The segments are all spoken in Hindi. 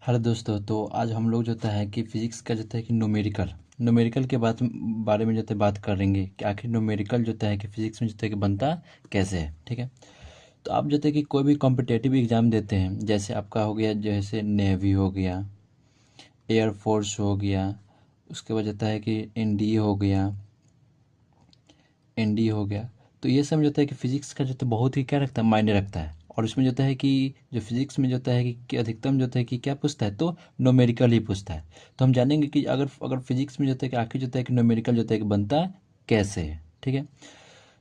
हेलो दोस्तों। तो आज हम लोग जो है कि फिजिक्स का जो है कि न्यूमेरिकल न्यूमेरिकल के बारे में जो है बात करेंगे कि आखिर न्यूमेरिकल जो है कि फिजिक्स में जो है कि बनता कैसे है। ठीक है। तो आप जो है कि कोई भी कॉम्पिटेटिव एग्जाम देते हैं, जैसे आपका हो गया जैसे नेवी हो गया, एयरफोर्स हो गया, उसके बाद जो है कि एनडी हो गया। तो ये सब जो है कि फिजिक्स का जो है बहुत ही क्या रखता है, मायने रखता है। और इसमें जो है कि जो फिजिक्स में जो है कि अधिकतम जो है कि क्या पूछता है, तो न्यूमेरिकल ही पूछता है। तो हम जानेंगे कि अगर अगर फिजिक्स में जो है कि आखिर जो है कि न्यूमेरिकल जो है कि बनता कैसे है। ठीक है।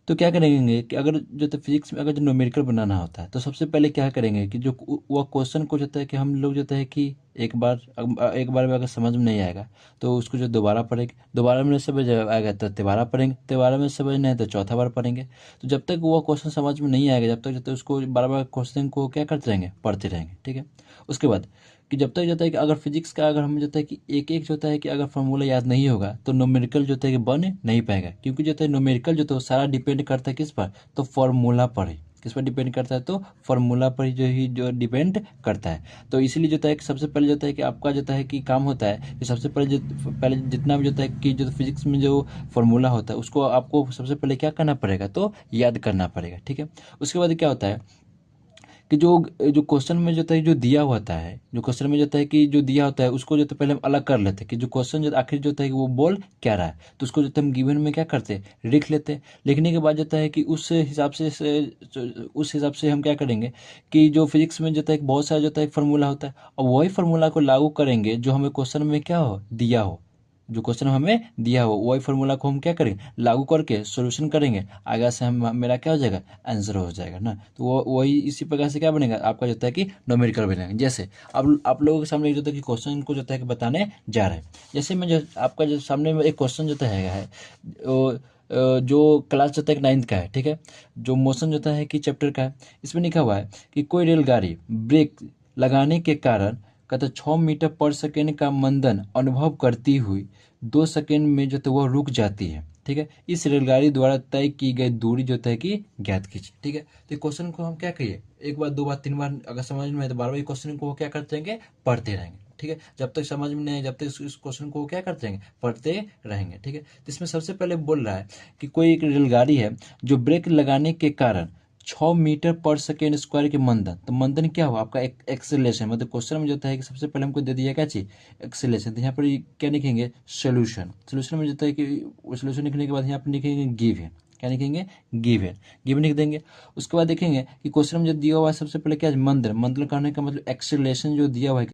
तो क्या करेंगे कि अगर जो तो फिजिक्स में अगर जो न्यूमेरिकल बनाना होता है, तो सबसे पहले क्या करेंगे कि जो वो क्वेश्चन को जो है कि हम लोग जो है कि एक बार में अगर समझ में नहीं आएगा तो उसको जो दोबारा पढ़ेंगे, दोबारा में नहीं समझ आएगा तो तिबारा पढ़ेंगे, तिबारा में समझ नहीं आए तो चौथा बार पढ़ेंगे। तो जब तक वो क्वेश्चन समझ में नहीं आएगा, जब तक उसको बार बार क्वेश्चन को क्या करते रहेंगे, पढ़ते रहेंगे। ठीक है। उसके बाद कि जब तक जो है कि अगर फिजिक्स का अगर हमें जो है कि एक एक जो है कि अगर फॉर्मूला याद नहीं होगा तो न्यूमेरिकल जो है कि बन नहीं पाएगा, क्योंकि जो है न्यूमेरिकल जो तो सारा डिपेंड करता है किस पर, तो फॉर्मूला पर ही। किस पर डिपेंड करता है, तो फॉर्मूला पर ही जो डिपेंड करता है। तो इसीलिए जो है कि सबसे पहले जो है कि आपका जो है कि काम होता है कि सबसे पहले जितना भी जो है कि जो फिजिक्स में जो फॉर्मूला होता है उसको आपको सबसे पहले क्या करना पड़ेगा, तो याद करना पड़ेगा। ठीक है। उसके बाद क्या होता है कि जो जो क्वेश्चन में जो है जो दिया होता है, जो क्वेश्चन में जो है कि जो दिया होता है उसको जो है पहले हम अलग कर लेते हैं कि जो क्वेश्चन जो आखिर जो है कि वो बोल क्या रहा है। तो उसको जो है हम गिवन में क्या करते हैं, लिख लेते हैं। लिखने के बाद जो है कि उस हिसाब से हम क्या करेंगे कि जो फिजिक्स में जो है बहुत सारा जो है फॉर्मूला होता है, और वही फॉर्मूला को लागू करेंगे जो हमें क्वेश्चन में क्या हो दिया हो। जो क्वेश्चन हमें दिया हो वही फॉर्मूला को हम क्या करेंगे, लागू करके सॉल्यूशन करेंगे। आगे से हम मेरा क्या हो जाएगा, आंसर हो जाएगा ना। तो वो वही इसी प्रकार से क्या बनेगा, आपका जो है कि न्यूमेरिकल बनेगा। जैसे अब आप लोगों के सामने जो है कि क्वेश्चन को जो है कि बताने जा रहे हैं। जैसे मैं जो आपका जो सामने में एक क्वेश्चन जो है जो क्लास जो है 9th का है। ठीक है। जो मोशन जो है कि चैप्टर का है। इसमें लिखा हुआ है कि कोई रेलगाड़ी ब्रेक लगाने के कारण कहते 6 मीटर पर सेकेंड का मंदन अनुभव करती हुई 2 सेकेंड में जो है वह रुक जाती है। ठीक है। इस रेलगाड़ी द्वारा तय की गई दूरी जो है कि ज्ञात कीजिए। ठीक है। तो क्वेश्चन को हम क्या कहिए, एक बार दो बार तीन बार अगर समझ में आए तो बार बार क्वेश्चन को क्या करते रहेंगे, पढ़ते रहेंगे। ठीक है। जब तक समझ में नहीं आए जब तक इस क्वेश्चन को क्या करते रहेंगे, पढ़ते रहेंगे। ठीक है। तो इसमें सबसे पहले बोल रहा है कि कोई एक रेलगाड़ी है जो ब्रेक लगाने के कारण 6 मीटर पर सेकेंड स्क्वायर के मंदन। तो मंदन क्या हुआ आपका, एक एक्सेलेशन। मतलब क्वेश्चन में जो है कि सबसे पहले हमको दे दिया क्या चीज, एक्सेलेशन। तो यहाँ पर क्या लिखेंगे, सोल्यूशन। सोल्यूशन में जो है कि सोल्यूशन लिखने के बाद यहाँ पर लिखेंगे गिवन। क्या लिखेंगे, गिवन। गिवन लिख देंगे। उसके बाद देखेंगे कि क्वेश्चन में जो दिया हुआ है सबसे पहले क्या है, मंदन। मंदन करने का मतलब एक्सेलेशन जो दिया हुआ है